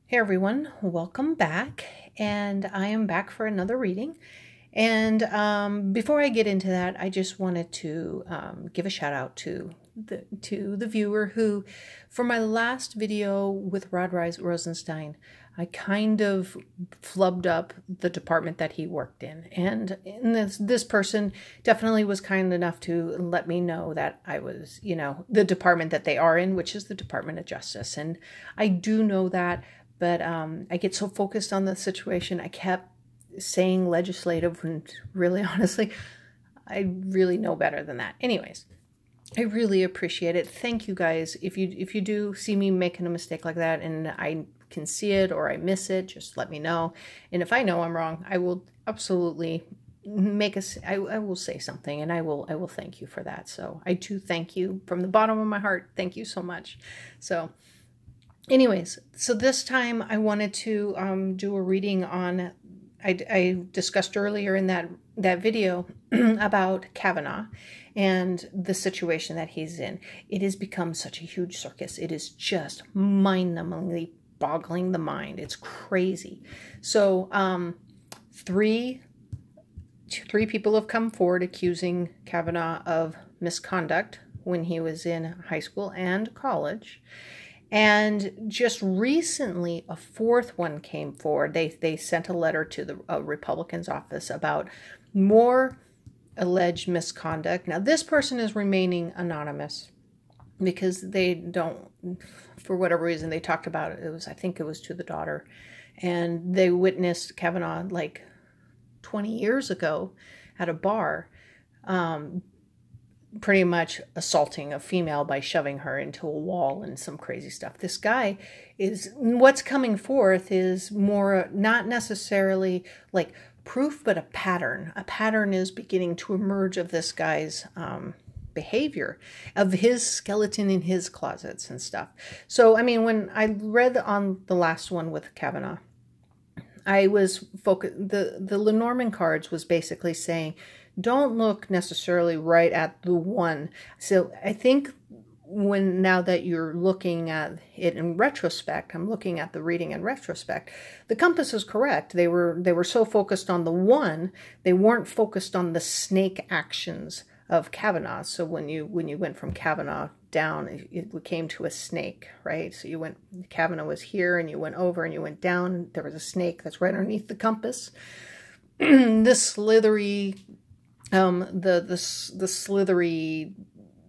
Hey everyone, welcome back, and I am back for another reading. And before I get into that, I just wanted to give a shout out to the viewer who, for my last video with Rod Rosenstein, I kind of flubbed up the department that he worked in, and this person definitely was kind enough to let me know that I was, the department that they are in, which is the Department of Justice, and I do know that. But I get so focused on the situation, I kept saying legislative, and really, honestly, I really know better than that. Anyways, I really appreciate it. Thank you guys. If you do see me making a mistake like that and I can see it or I miss it, just let me know. And if I know I'm wrong, I will absolutely I will say something, and I will thank you for that. So I do thank you from the bottom of my heart. Thank you so much. So anyways, so this time I wanted to do a reading on, I discussed earlier in that video about Kavanaugh and the situation that he's in. It has become such a huge circus. It is just mind-numbingly boggling the mind. It's crazy. So three people have come forward accusing Kavanaugh of misconduct when he was in high school and college. And just recently, a fourth one came forward. They sent a letter to the Republicans' office about more alleged misconduct. Now, this person is remaining anonymous because they don't, for whatever reason, they talked about it. I think it was to the daughter. And they witnessed Kavanaugh like 20 years ago at a bar, pretty much assaulting a female by shoving her into a wall and some crazy stuff. This guy what's coming forth is more not necessarily like proof, but a pattern. A pattern is beginning to emerge of this guy's behavior, of his skeleton in his closets and stuff. So, I mean, when I read on the last one with Kavanaugh, I was focused, the Lenormand cards was basically saying, don't look necessarily right at the one. So I think now that you're looking at it in retrospect, I'm looking at the reading in retrospect, the compass is correct. They were so focused on the one, they weren't focused on the snake actions of Kavanaugh. So when you went from Kavanaugh down, it came to a snake, right? So Kavanaugh was here, and you went over and you went down. There was a snake that's right underneath the compass. This slithery, the slithery,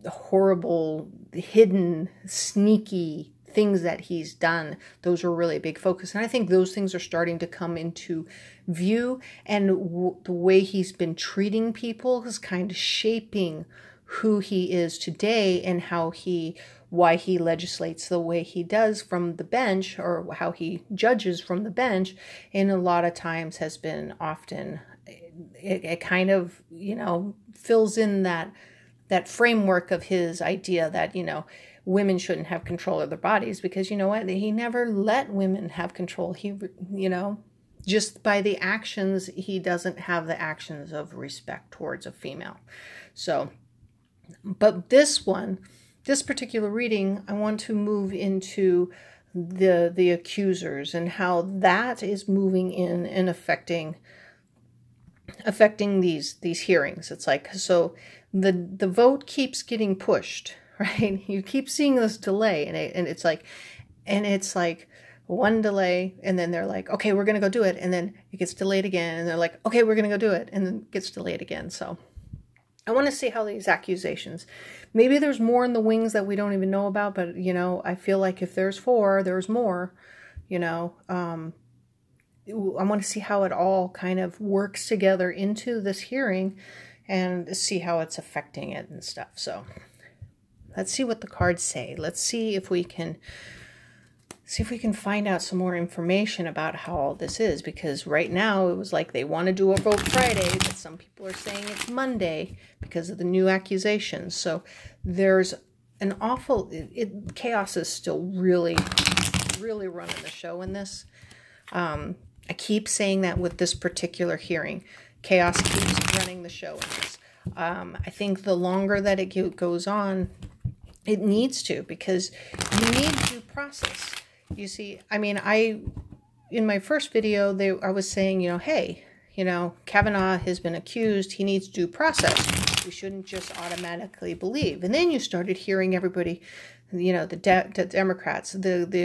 horrible, hidden, sneaky things that he's done, those are really a big focus. And I think those things are starting to come into view, and the way he's been treating people is kind of shaping who he is today, and why he legislates the way he does from the bench, or how he judges from the bench, and a lot of times has been often, it kind of, fills in that framework of his idea that, women shouldn't have control of their bodies, because you know what? He never let women have control. He, just by the actions, he doesn't have the actions of respect towards a female. So, but this particular reading, I want to move into the accusers and how that is moving in and affecting these hearings. It's like, so the vote keeps getting pushed, right? You keep seeing this delay, and it's like one delay, and then they're like, okay, we're going to go do it. And then it gets delayed again. And they're like, okay, we're going to go do it. And then it gets delayed again. So I want to see how these accusations, maybe there's more in the wings that we don't even know about, but, I feel like if there's 4, there's more, I want to see how it all kind of works together into this hearing and see how it's affecting it and stuff. So let's see what the cards say. Let's see if we can find out some more information about how all this is, because right now it was like they want to do a vote Friday, but some people are saying it's Monday because of the new accusations. So there's an awful, chaos is still really, really running the show in this. I keep saying that with this particular hearing. Chaos keeps running the show in this. I think the longer that it goes on, it needs to, because you need due process. You see, I mean, in my first video, I was saying, hey, Kavanaugh has been accused. He needs due process. We shouldn't just automatically believe. And then you started hearing everybody, the Democrats, the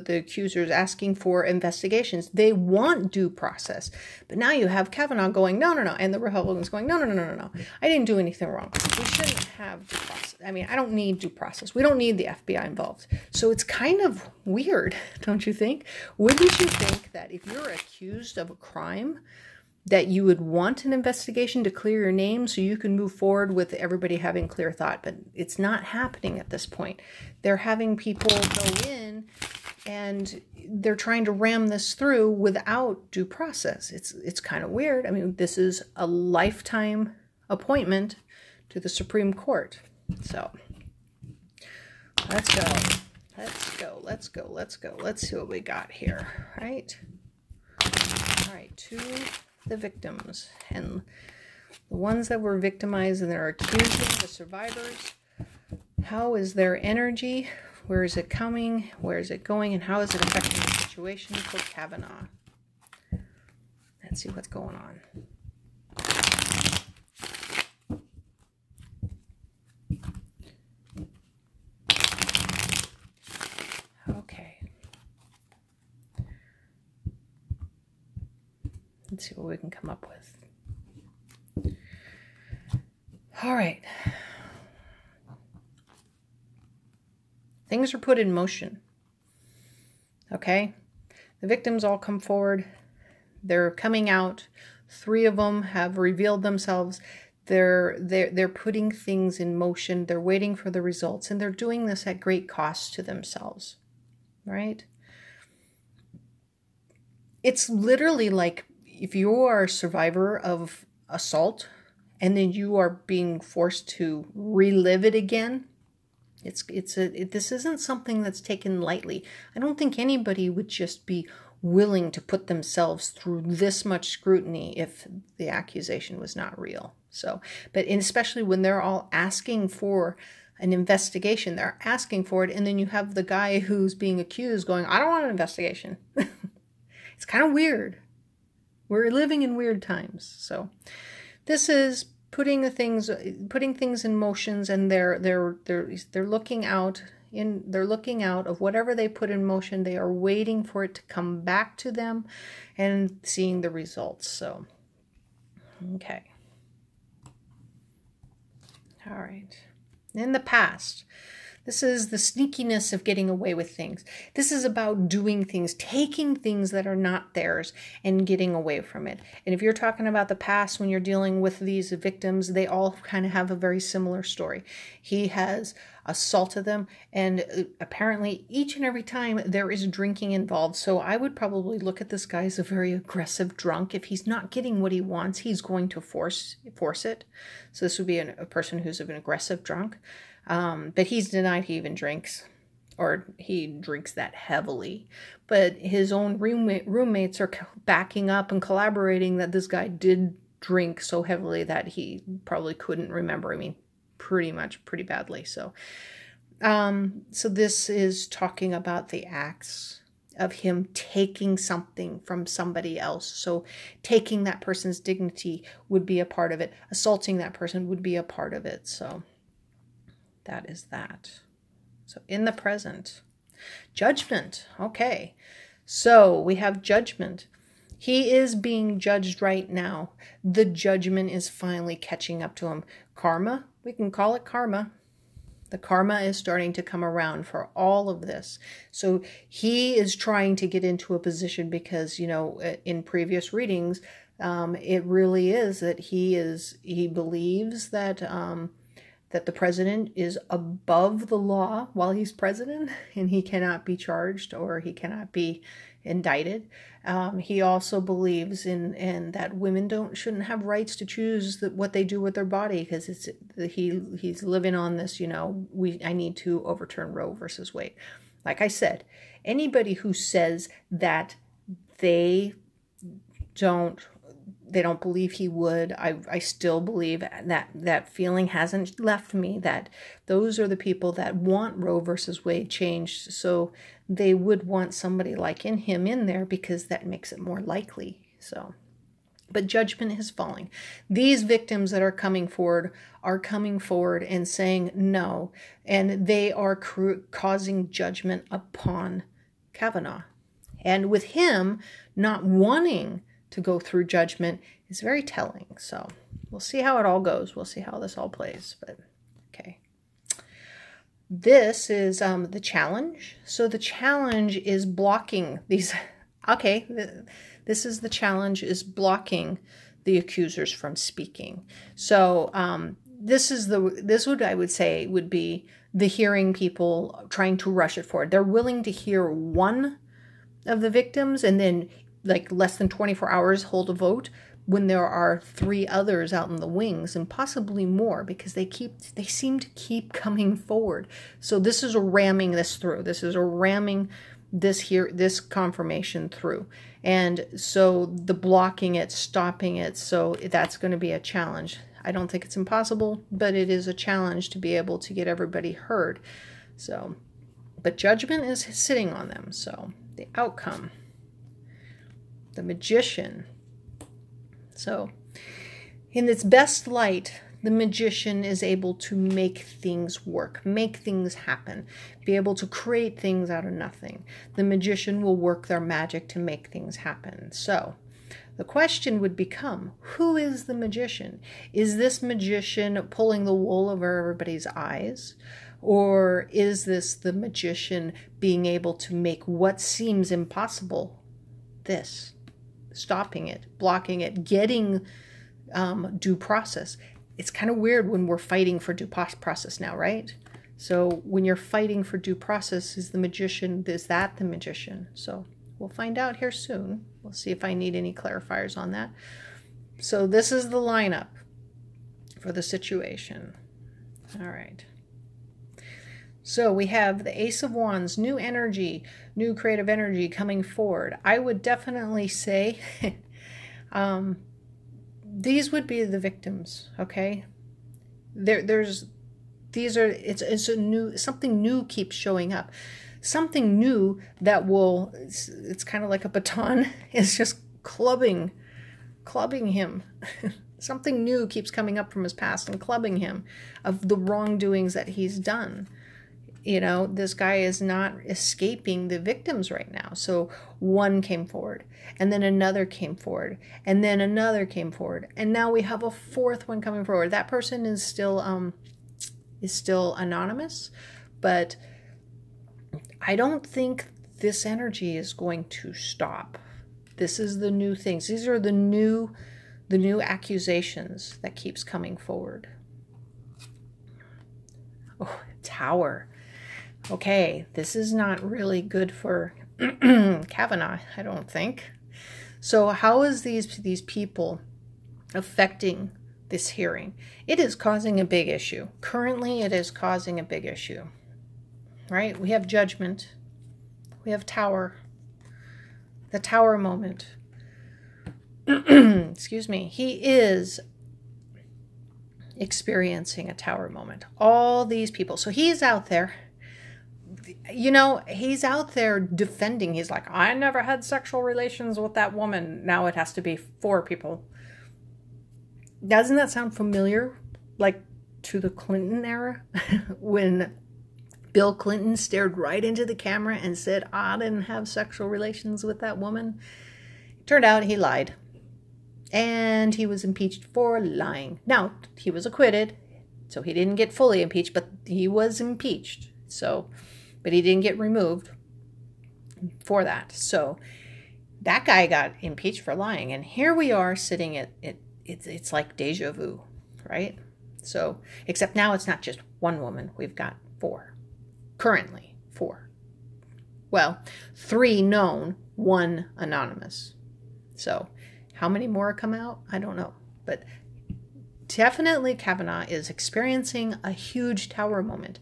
accusers asking for investigations. They want due process. But now you have Kavanaugh going, no, no, no. And the Republicans going, no, no, no, no, no. I didn't do anything wrong. We shouldn't have due process. I mean, I don't need due process. We don't need the FBI involved. So it's kind of weird, don't you think? Wouldn't you think that if you're accused of a crime, that you would want an investigation to clear your name so you can move forward with everybody having clear thought? But it's not happening at this point. They're having people go in and they're trying to ram this through without due process. It's kind of weird. I mean, this is a lifetime appointment to the Supreme Court. So let's go. Let's see what we got here, right? All right, to the victims and the ones that were victimized and they're accusing the survivors. How is their energy? Where is it coming? Where is it going? And how is it affecting the situation for Kavanaugh? Let's see what's going on. Okay. Let's see what we can come up with. All right. Things are put in motion. Okay? The victims all come forward. They're coming out. 3 of them have revealed themselves. They're putting things in motion. They're waiting for the results, and they're doing this at great cost to themselves. Right? It's literally like if you are a survivor of assault and then you are being forced to relive it again. This isn't something that's taken lightly. I don't think anybody would just be willing to put themselves through this much scrutiny if the accusation was not real. So, but especially when they're all asking for an investigation, they're asking for it, and then you have the guy who's being accused going, I don't want an investigation. It's kind of weird. We're living in weird times. So this is putting things in motions, and they're looking out of whatever they put in motion. They are waiting for it to come back to them and seeing the results. So okay. All right. In the past, this is the sneakiness of getting away with things. This is about doing things, taking things that are not theirs and getting away from it. And if you're talking about the past, when you're dealing with these victims, they all kind of have a very similar story. He has assaulted them, and apparently each and every time there is drinking involved. So I would probably look at this guy as a very aggressive drunk. If he's not getting what he wants, he's going to force it. So this would be a person who's an aggressive drunk. But he's denied he even drinks, or he drinks that heavily. But his own roommates are backing up and collaborating that this guy did drink so heavily that he probably couldn't remember. I mean, pretty badly. So this is talking about the acts of him taking something from somebody else. So taking that person's dignity would be a part of it. Assaulting that person would be a part of it. So that is that. So in the present, judgment. Okay. So we have judgment. He is being judged right now. The judgment is finally catching up to him. Karma, we can call it karma. The karma is starting to come around for all of this. So he is trying to get into a position because, in previous readings, it really is that he believes that that the president is above the law while he's president, and he cannot be charged or he cannot be indicted. He also believes in that women shouldn't have rights to choose what they do with their body, because he's living on this, I need to overturn Roe versus Wade. Like I said, anybody who says that they don't They don't believe he would. I still believe that feeling hasn't left me, that those are the people that want Roe versus Wade changed. So they would want somebody like him in there because that makes it more likely. So, but judgment is falling. These victims that are coming forward and saying no, and they are causing judgment upon Kavanaugh. And with him not wanting to go through judgment is very telling. So we'll see how it all goes. We'll see how this all plays. But okay. This is the challenge. So the challenge is blocking these. Okay, this is the challenge, is blocking the accusers from speaking. So this would, I would say, would be the hearing people trying to rush it forward. They're willing to hear one of the victims and then, like, less than 24 hours hold a vote when there are 3 others out in the wings, and possibly more, because they seem to keep coming forward. So this is ramming this through. This is ramming this confirmation through. And so the blocking it, stopping it, so that's going to be a challenge. I don't think it's impossible, but it is a challenge to be able to get everybody heard. So, but judgment is sitting on them. So the outcome, the magician. So in its best light, the magician is able to make things work, make things happen, be able to create things out of nothing. The magician will work their magic to make things happen. So the question would become, who is the magician? Is this magician pulling the wool over everybody's eyes? Or is this the magician being able to make what seems impossible, this, stopping it, blocking it, getting due process? It's kind of weird when we're fighting for due process now, right? So when you're fighting for due process, is that the magician? So we'll find out here soon. We'll see if I need any clarifiers on that. So this is the lineup for the situation. All right. So we have the Ace of Wands, new energy, new creative energy coming forward. I would definitely say these would be the victims, okay? It's a new, something new keeps showing up. Something new that will, it's kind of like a baton, it's just clubbing him. Something new keeps coming up from his past and clubbing him of the wrongdoings that he's done. You know, this guy is not escaping the victims right now. So one came forward, and then another came forward, and then another came forward, and now we have a 4th one coming forward. That person is still anonymous, but I don't think this energy is going to stop. This is the new things. These are the new accusations that keeps coming forward. Oh, Tower. Okay, this is not really good for Kavanaugh, I don't think. So how is these people affecting this hearing? It is causing a big issue. Currently, it is causing a big issue. Right? We have judgment. We have Tower. The Tower moment. Excuse me. He is experiencing a Tower moment. All these people. So he's out there. You know, he's out there defending. He's like, I never had sexual relations with that woman. Now it has to be 4 people. Doesn't that sound familiar? Like to the Clinton era? When Bill Clinton stared right into the camera and said, I didn't have sexual relations with that woman. Turned out he lied. And he was impeached for lying. Now, he was acquitted, so he didn't get fully impeached, but he was impeached. So, but he didn't get removed for that. So that guy got impeached for lying. And here we are sitting at it. It's like deja vu, right? So, except now it's not just one woman. We've got 4. Currently, 4. Well, 3 known, 1 anonymous. So, how many more come out? I don't know. But definitely Kavanaugh is experiencing a huge Tower moment.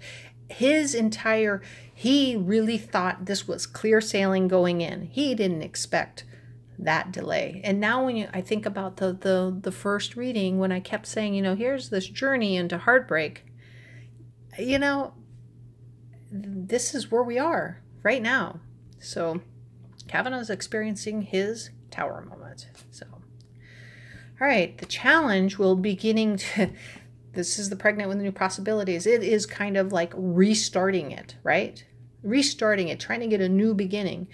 He really thought this was clear sailing going in. He didn't expect that delay. And now when I think about the first reading, when I kept saying, here's this journey into heartbreak, this is where we are right now. So Kavanaugh is experiencing his tower moment. So, all right, the challenge will beginning to, this is the pregnant with new possibilities. It is kind of like restarting it, right? Restarting it, trying to get a new beginning.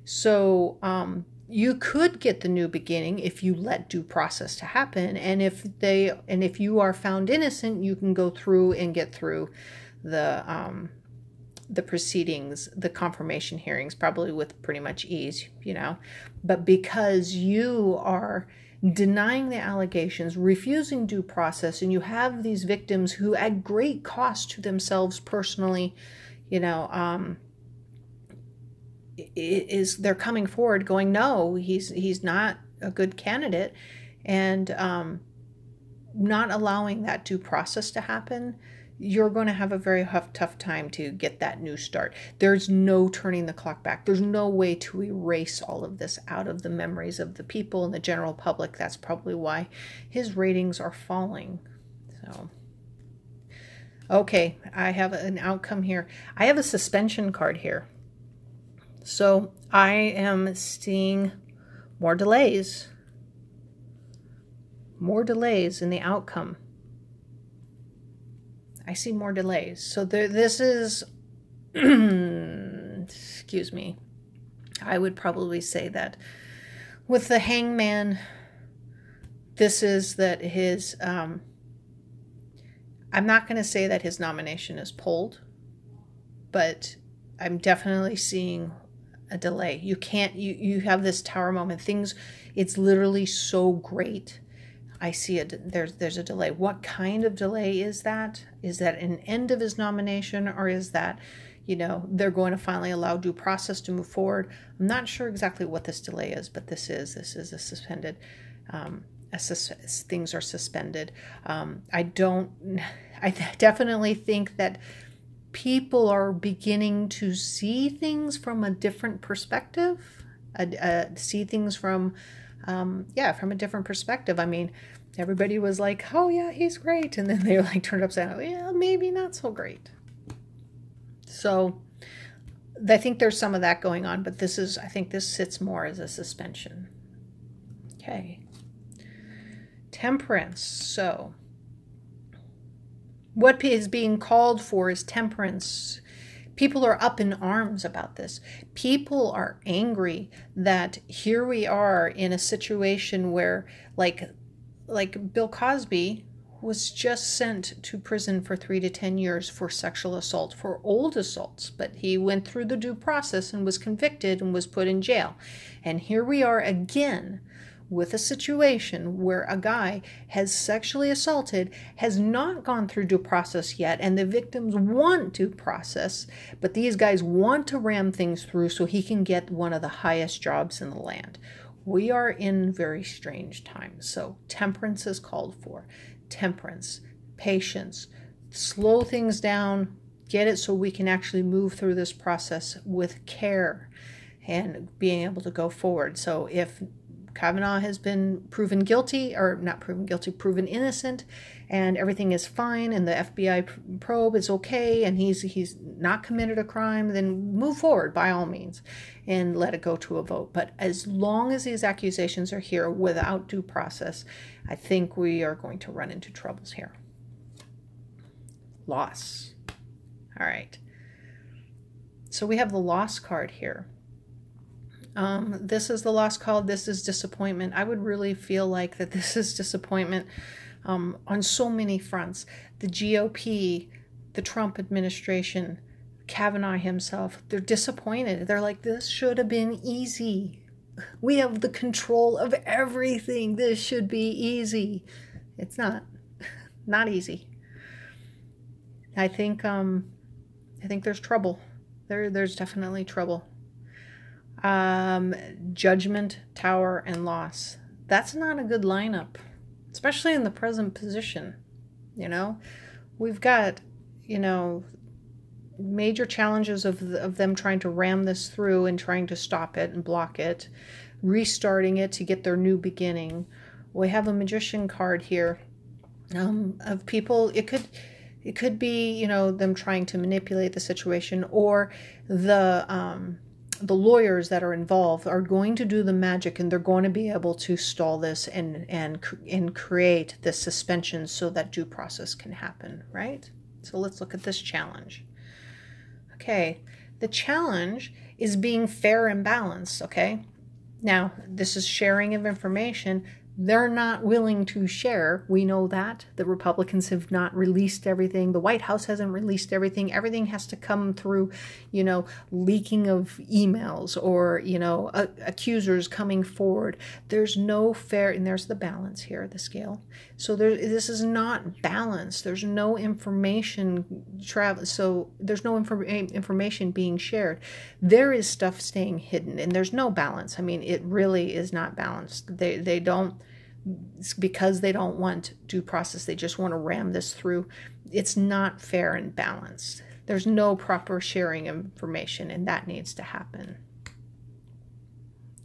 So you could get the new beginning if you let due process to happen. And if you are found innocent, you can go through and get through the proceedings, the confirmation hearings, probably with pretty much ease, But because you are denying the allegations, refusing due process, and you have these victims who at great cost to themselves personally, they're coming forward going, no, he's not a good candidate, and not allowing that due process to happen, you're going to have a very tough time to get that new start. There's no turning the clock back. There's no way to erase all of this out of the memories of the people and the general public. That's probably why his ratings are falling. So, okay, I have an outcome here. I have a suspension card here. So I am seeing more delays in the outcome. I see more delays. So this is, excuse me, I would probably say that with the hangman, this is that his, I'm not going to say that his nomination is pulled, but I'm definitely seeing a delay. You can't, you have this tower moment. It's literally so great. I see there's a delay. What kind of delay is that? Is that an end of his nomination, or is that, they're going to finally allow due process to move forward? I'm not sure exactly what this delay is, but this is a suspended, things are suspended. I definitely think that people are beginning to see things from a different perspective, see things from a different perspective. I mean, everybody was like, oh yeah, he's great. And then they like turned upside down. Yeah, maybe not so great. So I think there's some of that going on, but I think this sits more as a suspension. Okay. Temperance. So what is being called for is temperance. People are up in arms about this. People are angry that here we are in a situation where, like Bill Cosby was just sent to prison for 3 to 10 years for sexual assault, for old assaults, but he went through the due process and was convicted and was put in jail. And here we are again with a situation where a guy has sexually assaulted, has not gone through due process yet, and the victims want due process, but these guys want to ram things through so he can get one of the highest jobs in the land. We are in very strange times. So temperance is called for. Temperance, patience, slow things down, get it so we can actually move through this process with care and being able to go forward. So if Kavanaugh has been proven guilty, or not proven guilty, proven innocent, and everything is fine, and the FBI probe is okay, and he's not committed a crime, then move forward by all means and let it go to a vote. But as long as these accusations are here without due process, I think we are going to run into troubles here. Loss. All right. So we have the loss card here. This is the loss card. This is disappointment. I would really feel like that this is disappointment on so many fronts. The GOP, the Trump administration, Kavanaugh himself, they're disappointed. They're like, this should have been easy. We have the control of everything. This should be easy. It's not. Not easy. I think there's trouble. There's definitely trouble. Judgment, tower, and loss. That's not a good lineup, especially in the present position. We've got, major challenges of them trying to ram this through and trying to stop it and block it. restarting it to get their new beginning. We have a Magician card here of people. It could be, you know, them trying to manipulate the situation, or the lawyers that are involved are going to do the magic, and they're going to be able to stall this and create this suspension so that due process can happen, right? So let's look at this challenge. Okay, the challenge is being fair and balanced, okay? Now, this is sharing of information. They're not willing to share. We know that. The Republicans have not released everything. The White House hasn't released everything. Everything has to come through, you know, leaking of emails or, you know, accusers coming forward. There's no fair, and there's the balance here, the scale. So this is not balanced. There's no information travel. So there's no information being shared. There is stuff staying hidden, and there's no balance. I mean, it really is not balanced. They don't, because they don't want due process. They just want to ram this through. It's not fair and balanced. There's no proper sharing of information, and that needs to happen.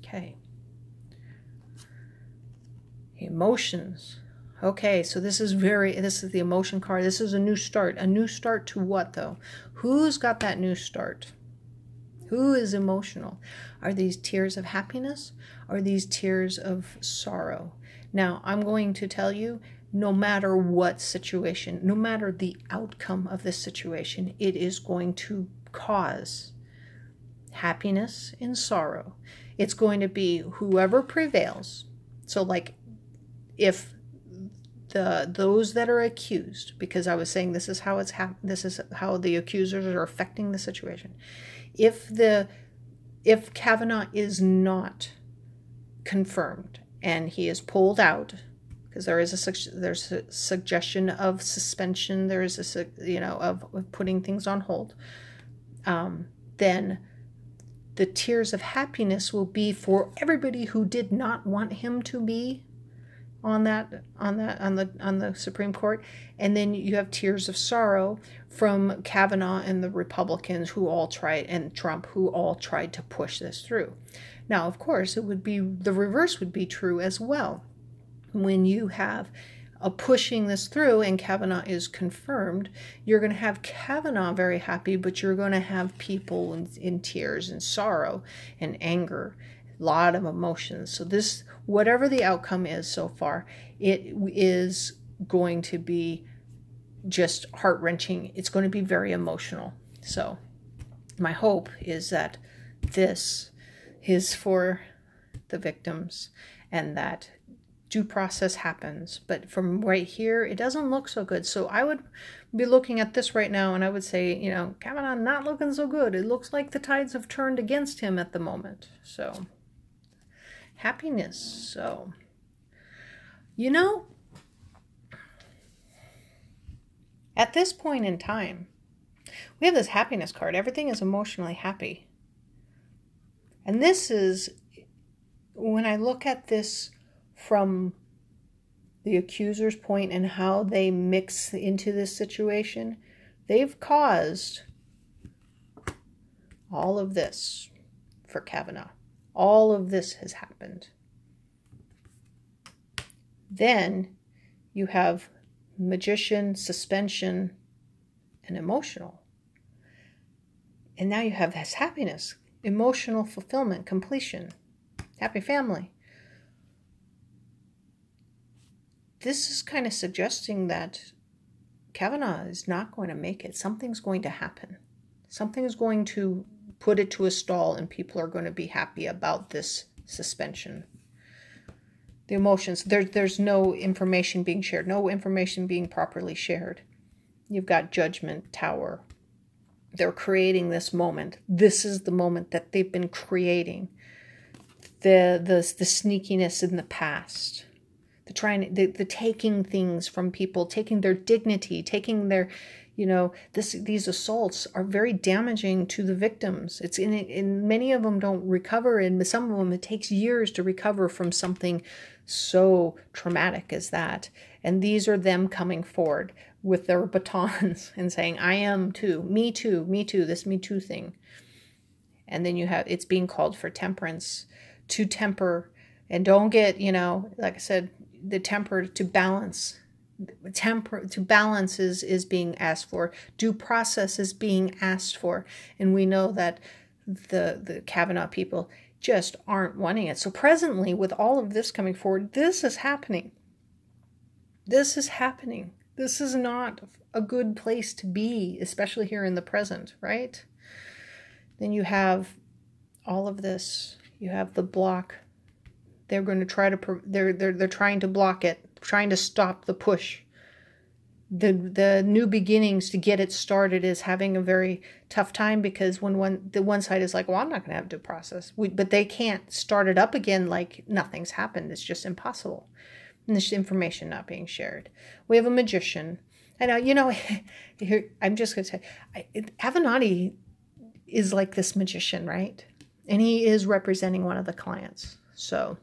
Okay. Emotions. Okay, so this is the emotion card. This is a new start. A new start to what, though? Who's got that new start? Who is emotional? Are these tears of happiness? Or are these tears of sorrow? Now, I'm going to tell you, no matter what situation, no matter the outcome of this situation, it is going to cause happiness and sorrow. It's going to be whoever prevails. So, like, if those that are accused, because I was saying this is how this is how the accusers are affecting the situation. If Kavanaugh is not confirmed and he is pulled out, because there's a suggestion of suspension, there is a, you know, of putting things on hold, then the tears of happiness will be for everybody who did not want him to be on the Supreme Court, and then you have tears of sorrow from Kavanaugh and the Republicans who all tried, and Trump, who all tried to push this through. Now, of course, it would be the reverse would be true as well. When you have a pushing this through and Kavanaugh is confirmed, you're going to have Kavanaugh very happy, but you're going to have people in tears and sorrow and anger, a lot of emotions. So this, whatever the outcome is so far, it is going to be just heart-wrenching. It's going to be very emotional. So my hope is that this is for the victims and that due process happens. But from right here, it doesn't look so good. So I would be looking at this right now and I would say, you know, Kavanaugh not looking so good. It looks like the tides have turned against him at the moment. So happiness. So, you know, at this point in time, we have this happiness card. Everything is emotionally happy. And this is, when I look at this from the accuser's point and how they mix into this situation, they've caused all of this for Kavanaugh. All of this has happened. Then you have magician, suspension, and emotional. And now you have this happiness, emotional fulfillment, completion, happy family. This is kind of suggesting that Kavanaugh is not going to make it. Something's going to happen. Something's going to put it to a stall and people are going to be happy about this suspension. The emotions, there's no information being shared, no information being properly shared. You've got judgment, tower. They're creating this moment. This is the moment that they've been creating. The sneakiness in the past. The taking things from people, taking their dignity, taking their, you know, these assaults are very damaging to the victims. It's in many of them don't recover, and some of them it takes years to recover from something so traumatic as that. And these are them coming forward with their batons and saying, I am too, me too, this Me Too thing. And then you have, it's being called for temperance to temper, and don't get, like I said, the temper to balance. Temper to balance is being asked for. Due process is being asked for. And we know that the Kavanaugh people just aren't wanting it. So presently, with all of this coming forward, this is happening. This is happening. This is not a good place to be, especially here in the present, right? Then you have all of this. You have the block. They're going to try to, they're trying to block it, trying to stop the push. The new beginnings to get it started is having a very tough time, because when the one side is like, well, I'm not going to have due process, but they can't start it up again like nothing's happened. It's just impossible. And this information not being shared. We have a magician. I know, here, I'm just going to say, Kavanaugh is like this magician, right? And he is representing one of the clients. So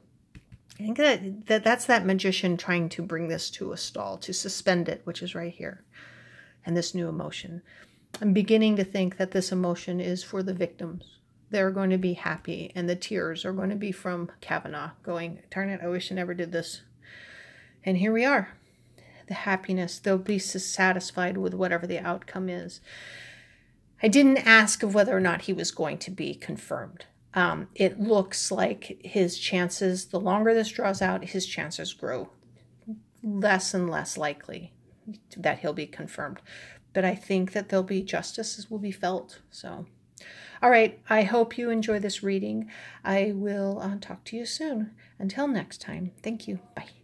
I think that's that magician trying to bring this to a stall, to suspend it, which is right here. And this new emotion. I'm beginning to think that this emotion is for the victims. They're going to be happy, and the tears are going to be from Kavanaugh going, darn it, I wish I never did this. And here we are. The happiness, they'll be satisfied with whatever the outcome is. I didn't ask of whether or not he was going to be confirmed. It looks like his chances, the longer this draws out, his chances grow less and less likely that he'll be confirmed. But I think that there'll be justice will be felt. So, all right, I hope you enjoy this reading. I will talk to you soon. Until next time, thank you. Bye.